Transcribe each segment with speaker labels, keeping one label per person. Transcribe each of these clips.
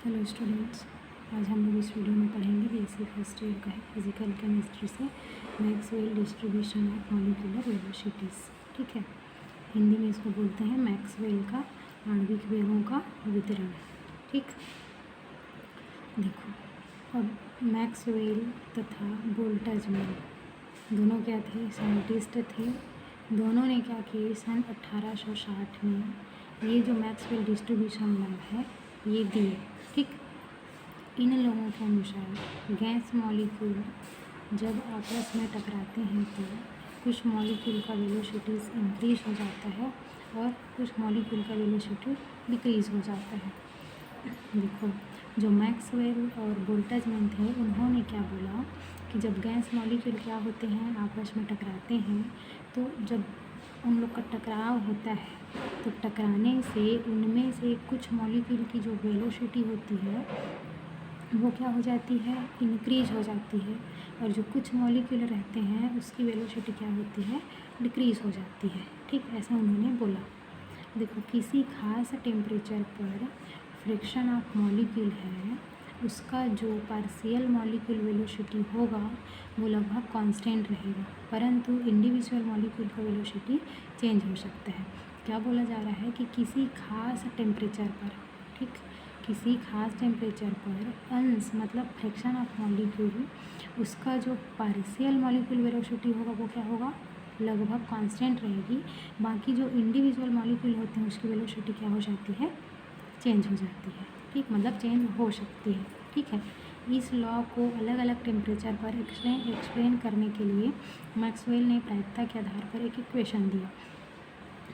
Speaker 1: Hello students, आज हम लोग इस वीडियो में पढ़ेंगे बीएससी फर्स्ट ईयर का है फिजिकल केमिस्ट्री से Maxwell distribution of molecular velocities. ठीक है, हिंदी में इसको बोलते हैं मैक्सवेल का आणविक वेगों का वितरण। ठीक, देखो अब मैक्सवेल तथा बोल्ट्जमैन दोनों क्या थे, साइंटिस्ट थे। दोनों ने क्या किए, सन 1860 में ये जो मैक्सवेल डिस्ट्रीब्यूशन लॉ है ये दिए। ठीक, इन लोगों के अनुसार गैस मॉलिक्यूल जब आपस में टकराते हैं तो कुछ मॉलिक्यूल का वेलोसिटीज इंक्रीज हो जाता है और कुछ मॉलिक्यूल का वेलोसिटी डिक्रीज हो जाता है। देखो, जो मैक्सवेल और बोल्ट्जमैन थे उन्होंने क्या बोला कि जब गैस मॉलिक्यूल क्या होते हैं, आपस में टकराते हैं, तो जब उन लोग का टकराव होता है तो टकराने से उनमें से कुछ मॉलिक्यूल की जो वेलोसिटी होती है वो क्या हो जाती है, इंक्रीज हो जाती है, और जो कुछ मॉलिक्यूल रहते हैं उसकी वेलोसिटी क्या होती है, डिक्रीज हो जाती है। ठीक, ऐसा उन्होंने बोला। देखो, किसी खास टेम्परेचर पर फ्रिक्शन ऑफ मॉलिक्यूल है, उसका जो पार्शियल मॉलिक्यूल वेलोसिटी होगा वो लगभग कांस्टेंट रहेगा, परंतु इंडिविजुअल मॉलिक्यूल का वेलोसिटी चेंज हो सकता है। क्या बोला जा रहा है कि किसी खास टेम्परेचर पर, ठीक, किसी खास टेम्परेचर पर अंश मतलब फ्रिक्शन ऑफ मॉलिक्यूल, उसका जो पार्शियल मॉलिक्यूल वेलोसिटी होगा वो क्या होगा, लगभग कांस्टेंट रहेगी। बाकी जो इंडिविजुअल मॉलिक्यूल होते हैं उसकी वेलोसिटी क्या हो जाती है, चेंज हो जाती है। ठीक, मतलब चेंज हो सकती है। ठीक है, इस लॉ को अलग अलग टेम्परेचर पर एक्सप्लेन करने के लिए मैक्सवेल ने प्रायिकता के आधार पर एक इक्वेशन दिया।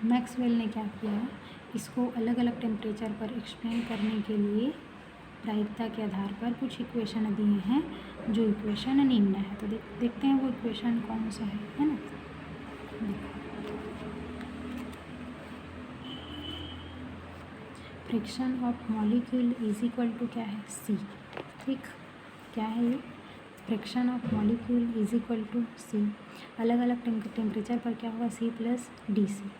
Speaker 1: मैक्सवेल ने क्या किया, इसको अलग अलग टेम्परेचर पर एक्सप्लेन करने के लिए प्रायिकता के आधार पर कुछ इक्वेशन दिए हैं, जो इक्वेशन निम्न है। तो देखते हैं वो इक्वेशन कौन सा है ना। Friction of molecule is equal to क्या है, सी। ठीक, क्या है ये, friction of molecule is equal to C. अलग अलग टेम्परेचर पर क्या होगा, सी प्लस डी सी।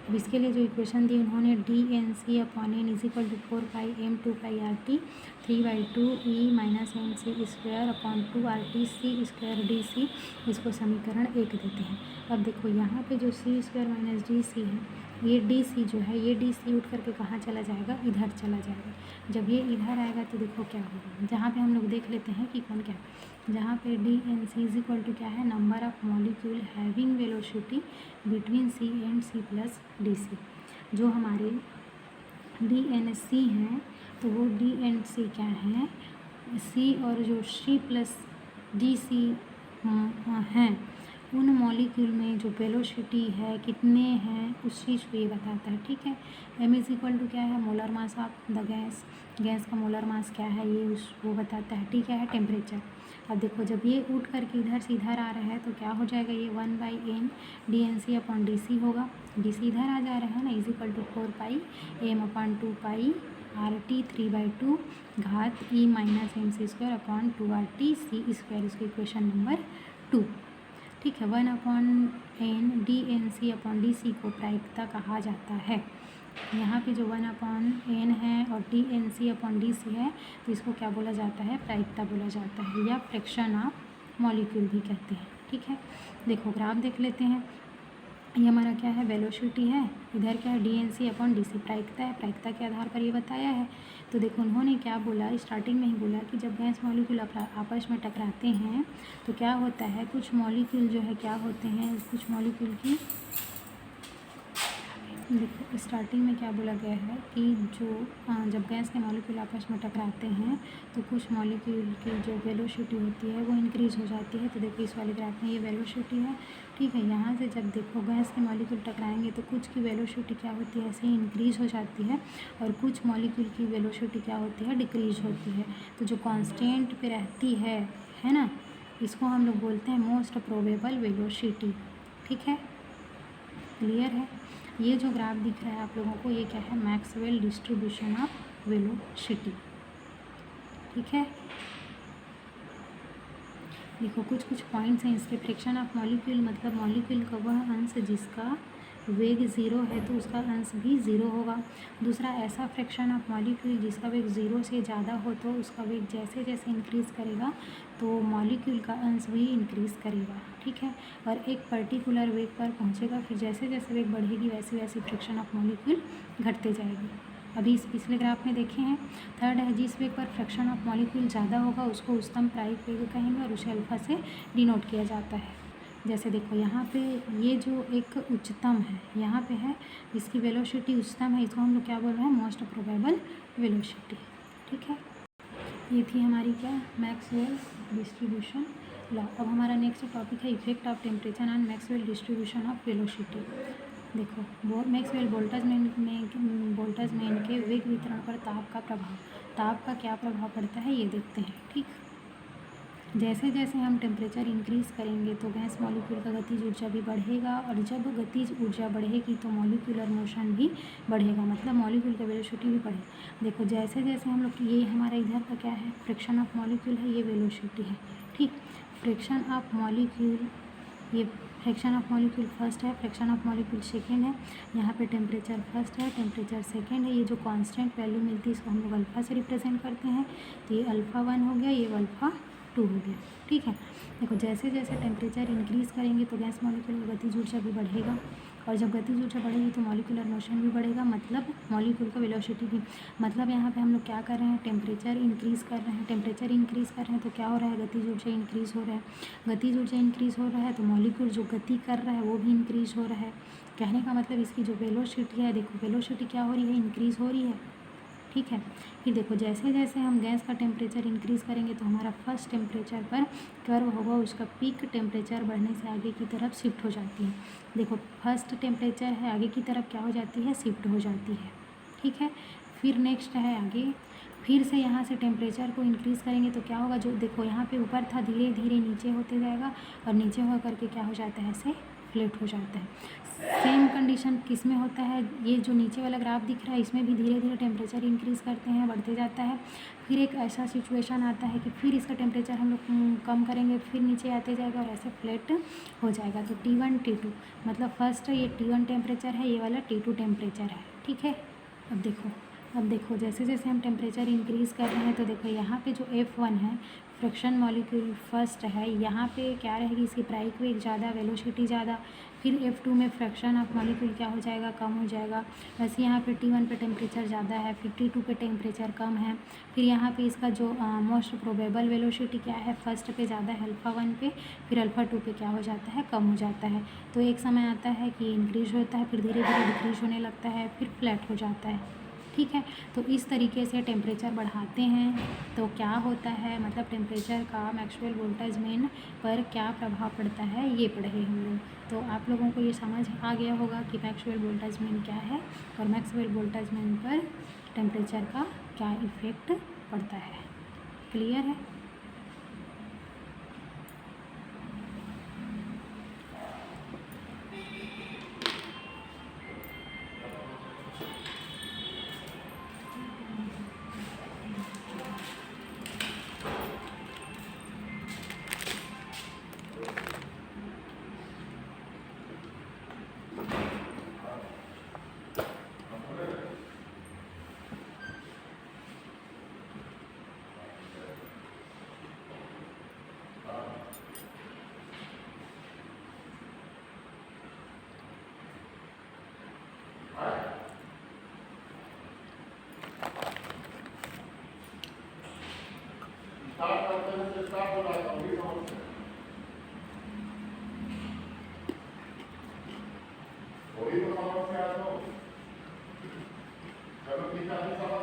Speaker 1: अब इसके लिए जो इक्वेशन दी उन्होंने D N C upon N is equal to 4πm2πRT 3/2 E minus N C square upon 2RT C square D C, इसको समीकरण 1 देते हैं। अब देखो यहाँ पे जो सी स्क्वायर माइनस डी सी है, ये डी सी जो है, ये डी सी उठ करके कहाँ चला जाएगा, इधर चला जाएगा। जब ये इधर आएगा तो देखो क्या होगा, जहाँ पे हम लोग देख लेते हैं कि कौन क्या, जहाँ पे D N C is equal to क्या है, number of molecule having velocity between C and C plus D C. जो हमारे डी एन सी हैं तो वो डी एन सी क्या है, सी और जो सी प्लस डी सी हैं उन मॉलिक्यूल में जो वेलोसिटी है कितने हैं उस चीज़ को ये बताता है। ठीक है, m इज इक्वल टू क्या है, molar mass of the gas, gas का मोलर मास क्या है ये वो बताता है। ठीक है, टेम्परेचर। अब देखो, जब ये उठ करके इधर से इधर आ रहा है तो क्या हो जाएगा, ये 1/n DNC अपॉन DC होगा। DC इधर आ जा रहा है ना, is equal to 4πm upon 2πRT 3/2 घात E minus M C square upon 2RT C square, इसको इक्वेशन नंबर 2। ठीक है, 1/n DNC अपॉन DC को प्रायिकता कहा जाता है। यहाँ पे जो 1/n है और DNC अपॉन DC है तो इसको क्या बोला जाता है, प्रायिकता बोला जाता है, या फ्रिक्शन ऑफ मॉलिक्यूल भी कहते हैं। ठीक है, देखो ग्राफ देख लेते हैं। ये हमारा क्या है, वेलोसिटी है, इधर क्या है, DNC अपॉन DC प्रायिकता है, प्रायिकता के आधार पर ये बताया है। तो देखो उन्होंने क्या बोला, स्टार्टिंग में ही बोला कि जब गैस मॉलिक्यूल आपस में टकराते हैं तो क्या होता है, कुछ मॉलिक्यूल जो है क्या होते हैं, कुछ मॉलिक्यूल की, देखो स्टार्टिंग में क्या बोला गया है कि जब गैस के मॉलिक्यूल आपस में टकराते हैं तो कुछ मॉलिक्यूल की जो वेलोसिटी होती है वो इंक्रीज़ हो जाती है। तो देखो इस वाले ग्राफ में ये वेलोसिटी है। ठीक है, यहाँ से जब देखो गैस के मॉलिक्यूल टकराएंगे तो कुछ की वेलोसिटी क्या होती है, ऐसे ही इंक्रीज़ हो जाती है, और कुछ मॉलिक्यूल की वेलोसिटी क्या होती है, डिक्रीज़ होती है। तो जो कॉन्स्टेंट पे रहती है ना, इसको हम लोग बोलते हैं मोस्ट प्रोबेबल वेलोसिटी। ठीक है, क्लियर है। ये जो ग्राफ दिख रहा है आप लोगों को, ये क्या है, मैक्सवेल डिस्ट्रीब्यूशन ऑफ वेलोसिटी। ठीक है, देखो कुछ पॉइंट्स हैं इसके। फ्रिक्शन ऑफ मॉलिक्यूल मतलब मॉलिक्यूल का वह अंश जिसका वेग ज़ीरो है तो उसका अंश भी ज़ीरो होगा। दूसरा, ऐसा फ्रैक्शन ऑफ मॉलिक्यूल जिसका वेग ज़ीरो से ज़्यादा हो तो उसका वेग जैसे जैसे इंक्रीज़ करेगा तो मॉलिक्यूल का अंश भी इंक्रीज़ करेगा, ठीक है। और एक पर्टिकुलर वेग पर पहुंचेगा, फिर जैसे जैसे वेग बढ़ेगी वैसे वैसे फ्रैक्शन ऑफ मॉलिक्यूल घटते जाएगी। अभी इस पिछले ग्राफ में देखे हैं। थर्ड है, जिस वेग पर फ्रैक्शन ऑफ मॉलिक्यूल ज़्यादा होगा उसको उच्चतम प्रायिक वेग कहेंगे और उसे अल्फा से डिनोट किया जाता है। जैसे देखो यहाँ पे ये जो एक उच्चतम है, यहाँ पे है, इसकी वेलोसिटी उच्चतम है, इसको हम लोग क्या बोल रहे हैं, मोस्ट प्रोबेबल वेलोसिटी, ठीक है। ये थी हमारी क्या, मैक्सवेल डिस्ट्रीब्यूशन लॉ। अब हमारा नेक्स्ट टॉपिक है effect of temperature on Maxwell distribution of velocity. देखो वो मैक्सवेल बोल्ट्जमैन के वेग वितरण पर ताप का प्रभाव, ताप का क्या प्रभाव पड़ता है ये देखते हैं, ठीक। जैसे जैसे हम टेम्परेचर इंक्रीज़ करेंगे तो गैस मॉलिक्यूल का गतिज ऊर्जा भी बढ़ेगा, और जब गतिज ऊर्जा बढ़ेगी तो मॉलिक्यूलर मोशन भी बढ़ेगा, मतलब मॉलिक्यूल का वेलोसिटी भी बढ़ेगा। देखो जैसे जैसे हम लोग, ये हमारा इधर का क्या है, फ्रिक्शन ऑफ मॉलिक्यूल है, ये वेलोसिटी है, ठीक। फ्रिक्शन ऑफ मॉलिक्यूल, ये फ्रैक्शन ऑफ मॉलिक्यूल फर्स्ट है, फ्रैक्शन ऑफ मॉलिक्यूल सेकेंड है, यहाँ पे टेम्परेचर फर्स्ट है, टेम्परेचर सेकेंड है। ये जो कांस्टेंट वैल्यू मिलती है इसको हम लोग अल्फ़ा से रिप्रेजेंट करते हैं, तो ये अल्फ़ा 1 हो गया, ये अल्फ़ा 2 हो गया, ठीक है। देखो जैसे जैसे टेम्परेचर इंक्रीज़ करेंगे तो गैस मॉलिक्यूल का गतिज ऊर्जा भी बढ़ेगा, और जब गतिज ऊर्जा बढ़ेगी तो मॉलिक्यूलर मोशन भी बढ़ेगा, मतलब मॉलिक्यूल का वेलोसिटी भी। मतलब यहाँ पे हम लोग क्या कर रहे हैं, टेम्परेचर इंक्रीज़ कर रहे हैं, टेम्परेचर इंक्रीज़ कर रहे हैं तो क्या हो रहा है, गतिज ऊर्जा इंक्रीज़ हो रहा है, गतिज ऊर्जा इंक्रीज़ हो रहा है तो मॉलिक्यूल जो गति कर रहा है वो भी इंक्रीज़ हो रहा है। कहने का मतलब इसकी जो वेलोसिटी है, देखो वेलोसिटी क्या हो रही है, इंक्रीज़ हो रही है, ठीक है। फिर देखो जैसे जैसे हम गैस का टेम्परेचर इंक्रीज़ करेंगे तो हमारा फर्स्ट टेम्परेचर पर कर्व होगा, उसका पीक टेम्परेचर बढ़ने से आगे की तरफ शिफ्ट हो जाती है। देखो फर्स्ट टेम्परेचर है, आगे की तरफ क्या हो जाती है, शिफ्ट हो जाती है, ठीक है। फिर नेक्स्ट है आगे, फिर से यहाँ से टेम्परेचर को इंक्रीज़ करेंगे तो क्या होगा, जो देखो यहाँ पे ऊपर था धीरे धीरे नीचे होते जाएगा, और नीचे हो करके क्या हो जाता है, ऐसे फ्लैट हो जाता है। सेम कंडीशन किस में होता है, ये जो नीचे वाला ग्राफ दिख रहा है इसमें भी धीरे धीरे टेम्परेचर इंक्रीज़ करते हैं, बढ़ते जाता है। फिर एक ऐसा सिचुएशन आता है कि फिर इसका टेम्परेचर हम लोग कम करेंगे, फिर नीचे आते जाएगा और ऐसे फ्लैट हो जाएगा। तो T1 T2 मतलब फर्स्ट ये T1 टेम्परेचर है, ये वाला T2 टेम्परेचर है, ठीक है। अब देखो जैसे जैसे हम टेम्परेचर इंक्रीज़ कर रहे हैं तो देखो यहाँ पे जो F1 है, फ्रैक्शन मॉलिक्यूल फर्स्ट है, यहाँ पे क्या रहेगी, इसकी प्रायिक वेग ज़्यादा, वेलोसिटी ज़्यादा। फिर F2 में फ्रैक्शन ऑफ मॉलिक्यूल क्या हो जाएगा, कम हो जाएगा। वैसे यहाँ पे T1 पे टेम्परेचर ज़्यादा है, फिर T2 पे टेम्परेचर कम है। फिर यहाँ पे इसका जो मोस्ट प्रोबेबल वेलोसिटी क्या है, फर्स्ट पे ज़्यादा है अल्फ़ा 1 पे, फिर अल्फ़ा 2 पे क्या हो जाता है, कम हो जाता है। तो एक समय आता है कि इंक्रीज़ होता है, फिर धीरे धीरे डिक्रीज़ होने लगता है, फिर फ्लैट हो जाता है, ठीक है। तो इस तरीके से टेम्परेचर बढ़ाते हैं तो क्या होता है, मतलब टेम्परेचर का मैक्सवेल बोल्ट्जमैन पर क्या प्रभाव पड़ता है ये पढ़े हम लोग। तो आप लोगों को ये समझ आ गया होगा कि मैक्सवेल बोल्ट्जमैन क्या है और मैक्सवेल बोल्ट्जमैन पर टेम्परेचर का क्या इफ़ेक्ट पड़ता है। क्लियर है।
Speaker 2: वही तो समस्या है, तो चलो ठीक है, अभी समझ